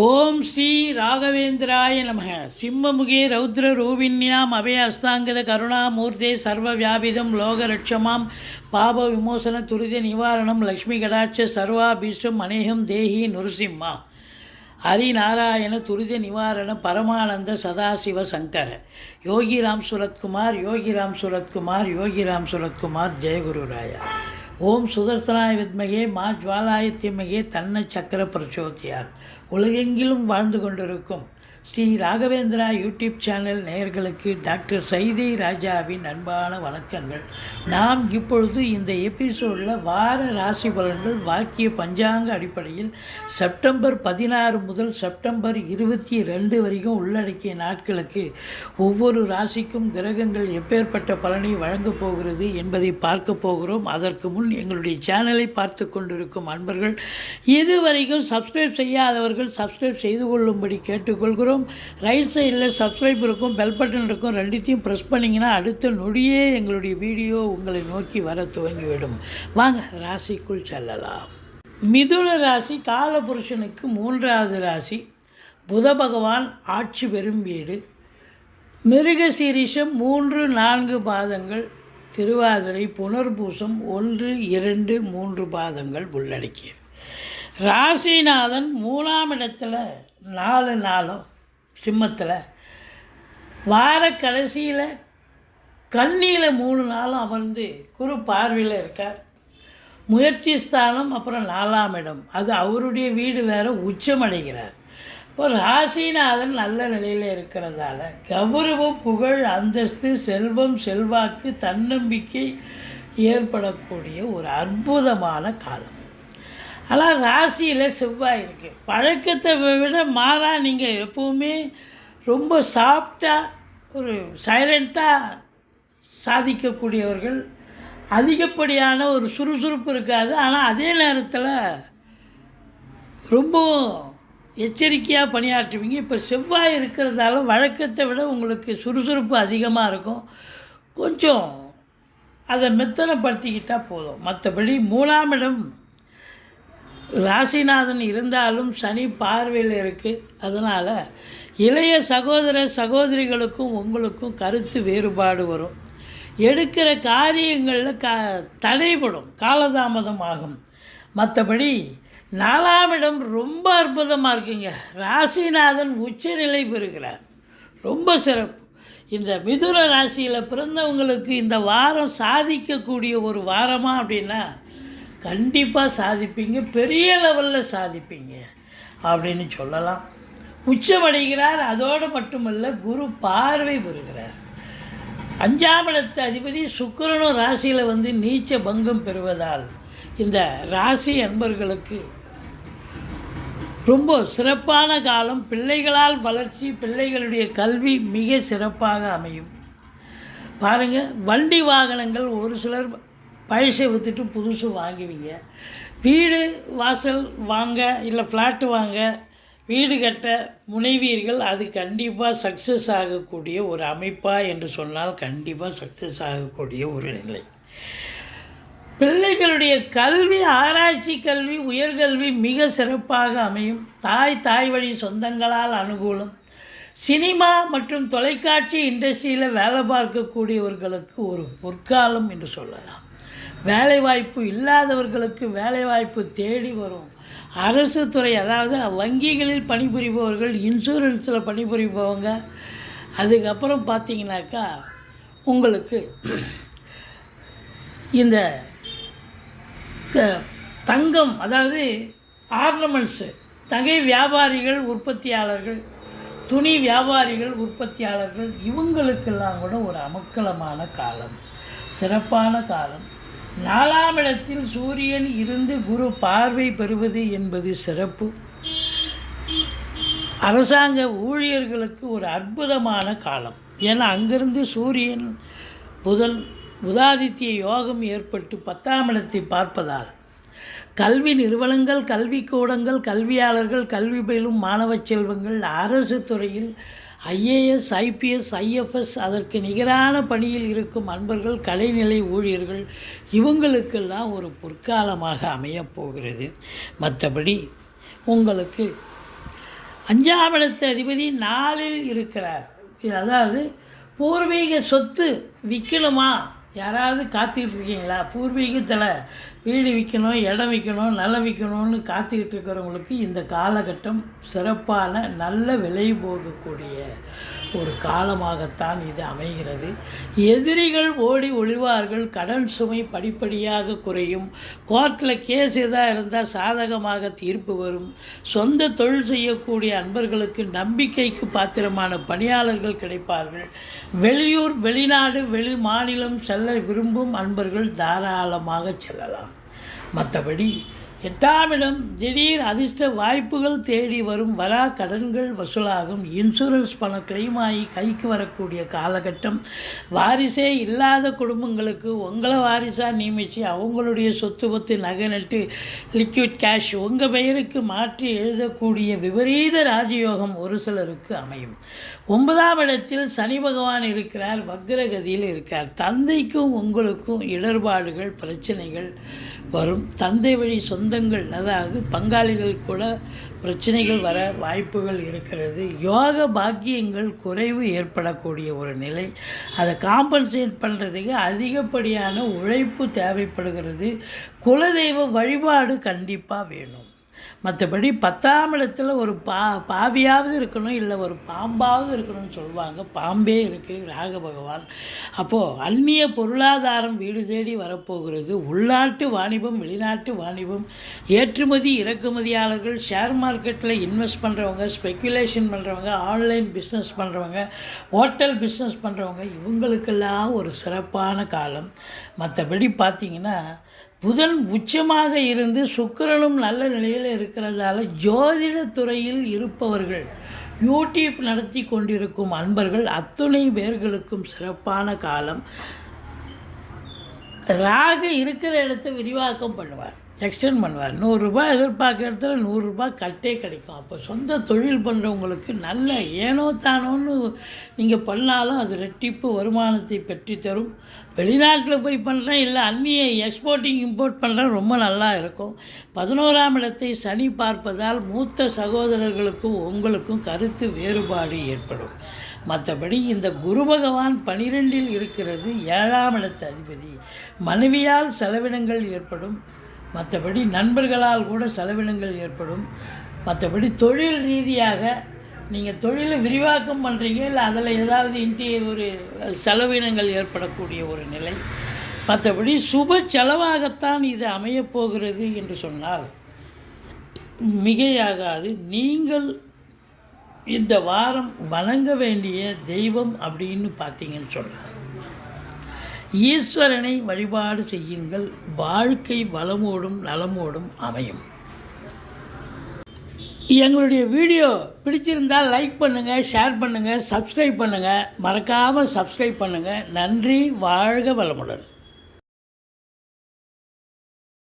ஓம் ஸ்ரீ ராகவேந்திராய நமக. சிம்மமுகே ரௌத்ர ரூபிண்யாம் அபய அஸ்தாங்கத கருணாமூர்த்தே சர்வ வியாபிதம் லோகரட்சமாம் பாப விமோசன துரித நிவாரணம் லக்ஷ்மி கடாட்ச சர்வாபீஷ்டம் அநேகம் தேஹி நுருசிம்மா ஹரிநாராயண துரித நிவாரண பரமானந்த சதாசிவ சங்கர யோகிராம் சுரத்குமார் யோகிராம் சுரத்குமார் யோகிராம் சுரத்குமார் ஜெயகுருராயா. ஓம் சுதர்சனாய வித்மகே மா ஜுவாலாய தீமகே தன்ன சக்கர பிரச்சோதியார். உலகெங்கிலும் வாழ்ந்து கொண்டிருக்கும் ஸ்ரீ ராகவேந்திரா யூடியூப் சேனல் நேயர்களுக்கு டாக்டர் சைதை ராஜாவின் அன்பான வணக்கங்கள். நாம் இப்பொழுது இந்த எபிசோடில் வார ராசி பலன்கள் வாக்கிய பஞ்சாங்க அடிப்படையில் செப்டம்பர் 16 முதல் செப்டம்பர் 22 வரைக்கும் உள்ளடக்கிய நாட்களுக்கு ஒவ்வொரு ராசிக்கும் கிரகங்கள் எப்பேற்பட்ட பலனை வழங்கப் போகிறது என்பதை பார்க்க போகிறோம். அதற்கு முன் எங்களுடைய சேனலை பார்த்து கொண்டிருக்கும் அன்பர்கள் இதுவரைக்கும் சப்ஸ்கிரைப் செய்யாதவர்கள் சப்ஸ்கிரைப் செய்து கொள்ளும்படி கேட்டுக்கொள்கிறோம். ரைட் சைடில் சப்ஸ்கிரைப் இருக்கும், பெல் பட்டன் இருக்கும், ரெண்டுத்தையும் ப்ரெஸ் பண்ணிங்கன்னா அடுத்த நொடியே எங்களுடைய வீடியோ உங்களை நோக்கி வர துவங்கிவிடும். வாங்க ராசிக்குள் செல்லலாம். மிதுன ராசி காலபுருஷனுக்கு 3வது ராசி. புத பகவான் ஆட்சி பெறும் வீடு. மிருகசீரிஷம் 3-4 பாதங்கள், திருவாதிரை புனர்பூசம் 1, 2, 3 பாதங்கள் உள்ளடக்கியது. ராசிநாதன் 3ஆம் இடத்துல 4 நாளும் சிம்மத்தில், வார கடைசியில் கன்னியில் 3 நாளும் அமர்ந்து குரு பார்வையில் இருக்கார். முயற்சி ஸ்தானம் அப்புறம் 4ஆம் இடம், அது அவருடைய வீடு வேறு, உச்சமடைகிறார். இப்போ ராசிநாதன் நல்ல நிலையில் இருக்கிறதால கௌரவம், புகழ், அந்தஸ்து, செல்வம், செல்வாக்கு, தன்னம்பிக்கை ஏற்படக்கூடிய ஒரு அற்புதமான காலம். ஆனால் ராசியில் செவ்வாய் இருக்குது. பழக்கத்தை விட மாறாக நீங்கள் எப்போவுமே ரொம்ப சாஃப்டாக ஒரு சைலண்ட்டாக சாதிக்கக்கூடியவர்கள். அதிகப்படியான ஒரு சுறுசுறுப்பு இருக்காது, ஆனால் அதே நேரத்தில் ரொம்பவும் எச்சரிக்கையாக பணியாற்றுவீங்க. இப்போ செவ்வாய் இருக்கிறதால வழக்கத்தை விட உங்களுக்கு சுறுசுறுப்பு அதிகமாக இருக்கும். கொஞ்சம் அதை மெத்தனப்படுத்திக்கிட்டால் போதும். மற்றபடி 3ஆம் இடம் ராசிநாதன் இருந்தாலும் சனி பார்வையில் இருக்குது. அதனால் இளைய சகோதர சகோதரிகளுக்கும் உங்களுக்கும் கருத்து வேறுபாடு வரும். எடுக்கிற காரியங்களில் தடைபடும், காலதாமதம் ஆகும். மற்றபடி 4ஆம் இடம் ரொம்ப அற்புதமாக இருக்குங்க. ராசிநாதன் உச்சநிலை பெறுகிறார், ரொம்ப சிறப்பு. இந்த மிதுன ராசியில் பிறந்தவங்களுக்கு இந்த வாரம் சாதிக்கக்கூடிய ஒரு வாரமாக அப்படின்னா கண்டிப்பாக சாதிப்பீங்க, பெரிய லெவலில் சாதிப்பீங்க அப்படின்னு சொல்லலாம். உச்சமடைகிறார். அதோடு மட்டுமல்ல, குரு பார்வை பெறுகிறார். 5ஆம் இடத்து அதிபதி சுக்கிரனும் ராசியில் வந்து நீச்ச பங்கம் பெறுவதால் இந்த ராசி அன்பர்களுக்கு ரொம்ப சிறப்பான காலம். பிள்ளைகளால் வளர்ச்சி, பிள்ளைகளுடைய கல்வி மிக சிறப்பாக அமையும். பாருங்கள், வண்டி வாகனங்கள் ஒரு சிலர் பழசை விற்றுட்டு புதுசு வாங்குவீங்க. வீடு வாசல் வாங்க, இல்லை ஃப்ளாட்டு வாங்க, வீடு கட்ட முனைவீர்கள். அது கண்டிப்பாக சக்ஸஸ் ஆகக்கூடிய ஒரு அமைப்பாக என்று சொன்னால் கண்டிப்பாக சக்ஸஸ் ஆகக்கூடிய ஒரு நிலை. பிள்ளைகளுடைய கல்வி, ஆராய்ச்சி கல்வி, உயர்கல்வி மிக சிறப்பாக அமையும். தாய் வழி சொந்தங்களால் அனுகூலம். சினிமா மற்றும் தொலைக்காட்சி இண்டஸ்ட்ரியில் வேலை பார்க்கக்கூடியவர்களுக்கு ஒரு பொற்காலம் என்று சொல்லலாம். வேலைவாய்ப்பு இல்லாதவர்களுக்கு வேலைவாய்ப்பு தேடி வரும். அரசு துறை, அதாவது வங்கிகளில் பணிபுரிபவர்கள், இன்சூரன்ஸில் பணிபுரிபவங்க, அதுக்கப்புறம் பார்த்திங்கனாக்கா உங்களுக்கு இந்த தங்கம், அதாவது ஆர்னமெண்ட்ஸு, நகை வியாபாரிகள், உற்பத்தியாளர்கள், துணி வியாபாரிகள், உற்பத்தியாளர்கள், இவங்களுக்கெல்லாம் கூட ஒரு அமக்கலமான காலம், சிறப்பான காலம். 4ஆம் இடத்தில் சூரியன் இருந்து குரு பார்வை பெறுவது என்பது சிறப்பு. அரசாங்க ஊழியர்களுக்கு ஒரு அற்புதமான காலம். ஏன்னா அங்கிருந்து சூரியன் புதாதித்ய யோகம் ஏற்பட்டு 10ஆம் இடத்தை பார்ப்பதால் கல்வி நிறுவனங்கள், கல்விக்கூடங்கள், கல்வியாளர்கள், கல்வி பயிலும் மாணவ செல்வங்கள், அரசு துறையில் ஐஏஎஸ், ஐபிஎஸ், ஐஎஃப்எஸ், அதற்கு நிகரான பணியில் இருக்கும் அன்பர்கள், கலைநிலை ஊழியர்கள், இவங்களுக்கெல்லாம் ஒரு பொற்காலமாக அமையப்போகிறது. மற்றபடி உங்களுக்கு 5ஆம் இடத்து அதிபதி 4ல் இருக்கிறார். அதாவது பூர்வீக சொத்து விற்கணுமா, யாராவது காத்துக்கிட்டு இருக்கீங்களா? பூர்வீகத்தில் வீடு விற்கணும், இடம் விற்கணும், நிலம் விற்கணும்னு காத்துக்கிட்டு இருக்கிறவங்களுக்கு இந்த காலகட்டம் சிறப்பான நல்ல விலை போகக்கூடிய ஒரு காலமாகத்தான் இது அமைகிறது. எதிரிகள் ஓடி ஒளிவார்கள். கடன் சுமை படிப்படியாக குறையும். கோர்ட்டில் கேஸ் எதாக இருந்தால் சாதகமாக தீர்ப்பு வரும். சொந்த தொழில் செய்யக்கூடிய அன்பர்களுக்கு நம்பிக்கைக்கு பாத்திரமான பணியாளர்கள் கிடைப்பார்கள். வெளியூர், வெளிநாடு, வெளி மாநிலம் செல்ல விரும்பும் அன்பர்கள் தாராளமாக செல்லலாம். மற்றபடி 8ஆம் இடம் திடீர் அதிர்ஷ்ட வாய்ப்புகள் தேடி வரும். வரா கடன்கள் வசூலாகும். இன்சூரன்ஸ் பணம் கிளைம் ஆகி கைக்கு வரக்கூடிய காலகட்டம். வாரிசே இல்லாத குடும்பங்களுக்கு உங்களை வாரிசாக நியமித்து அவங்களுடைய சொத்து பத்து நகை நட்டு லிக்விட் கேஷ் உங்கள் பெயருக்கு மாற்றி எழுதக்கூடிய விபரீத ராஜயோகம் ஒரு சிலருக்கு அமையும். 9ஆம் இடத்தில் சனி பகவான் இருக்கிறார். வக்ரகதியில் இருக்கார். தந்தைக்கும் உங்களுக்கும் இடர்பாடுகள், பிரச்சனைகள் வரும். தந்தை வழி சொந்தங்கள், அதாவது பங்காளிகள் கூட பிரச்சனைகள் வர வாய்ப்புகள் இருக்கிறது. யோக பாக்கியங்கள் குறைவு ஏற்படக்கூடிய ஒரு நிலை. அதை காம்பன்சேட் பண்ணுறதுக்கு அதிகப்படியான உழைப்பு தேவைப்படுகிறது. குலதெய்வ வழிபாடு கண்டிப்பாக வேணும். மற்றபடி 10ஆம் இடத்துல ஒரு பாவியாவது இருக்கணும், இல்லை ஒரு பாம்பாவது இருக்கணும்னு சொல்லுவாங்க. பாம்பே இருக்குது ராக பகவான். அப்போது அந்நிய பொருளாதாரம் வீடு தேடி வரப்போகிறது. உள்நாட்டு வாணிபம், வெளிநாட்டு வாணிபம், ஏற்றுமதி இறக்குமதியாளர்கள், ஷேர் மார்க்கெட்டில் இன்வெஸ்ட் பண்ணுறவங்க, ஸ்பெக்குலேஷன் பண்ணுறவங்க, ஆன்லைன் பிஸ்னஸ் பண்ணுறவங்க, ஹோட்டல் பிஸ்னஸ் பண்ணுறவங்க, இவங்களுக்கெல்லாம் ஒரு சிறப்பான காலம். மற்றபடி பார்த்திங்கன்னா புதன் உச்சமாக இருந்து சுக்கிரனும் நல்ல நிலையில் இருக்கிறதால ஜோதிடத்துறையில் இருப்பவர்கள், யூடியூப் நடத்தி கொண்டிருக்கும் அன்பர்கள் அத்துணை பேர்களுக்கும் சிறப்பான காலம். ராகு இருக்கிற இடத்த விரிவாக்கம் பண்ணுவார், எக்ஸ்டெண்ட் பண்ணுவார். 100 ரூபாய் எதிர்பார்க்குற இடத்துல 100 ரூபாய் கட்டே கிடைக்கும். அப்போ சொந்த தொழில் பண்ணுறவங்களுக்கு நல்ல ஏனோ தானோன்னு நீங்கள் பண்ணாலும் அது ரெட்டிப்பு வருமானத்தை பெற்றுத்தரும். வெளிநாட்டில் போய் பண்ணுறேன், இல்லை அந்நிய எக்ஸ்போர்ட்டிங் இம்போர்ட் பண்ணுறேன், ரொம்ப நல்லா இருக்கும். 11ஆம் இடத்தை சனி பார்ப்பதால் மூத்த சகோதரர்களுக்கும் உங்களுக்கும் கருத்து வேறுபாடு ஏற்படும். மற்றபடி இந்த குரு பகவான் 12ல் இருக்கிறது. 7ஆம் இடத்து அதிபதி. மனைவியால் செலவினங்கள் ஏற்படும். மற்றபடி நண்பர்களால் கூட செலவினங்கள் ஏற்படும். மற்றபடி தொழில் ரீதியாக நீங்கள் தொழிலை விரிவாக்கம் பண்ணுறீங்க, இல்லை அதில் ஏதாவது ஒரு செலவினங்கள் ஏற்படக்கூடிய ஒரு நிலை. மற்றபடி சுப செலவாகத்தான் இது அமையப்போகிறது என்று சொன்னால் மிகையாகாது. நீங்கள் இந்த வாரம் வணங்க வேண்டிய தெய்வம் அப்படின்னு பார்த்தீங்கன்னு சொன்னார், ஈஸ்வரனை வழிபாடு செய்யுங்கள். வாழ்க்கை வளமோடும் நலமோடும் அமையும். எங்களுடைய வீடியோ பிடிச்சிருந்தால் லைக் பண்ணுங்கள், ஷேர் பண்ணுங்கள், சப்ஸ்கிரைப் பண்ணுங்கள். மறக்காமல் சப்ஸ்கிரைப் பண்ணுங்கள். நன்றி. வாழ்க வளமுடன்.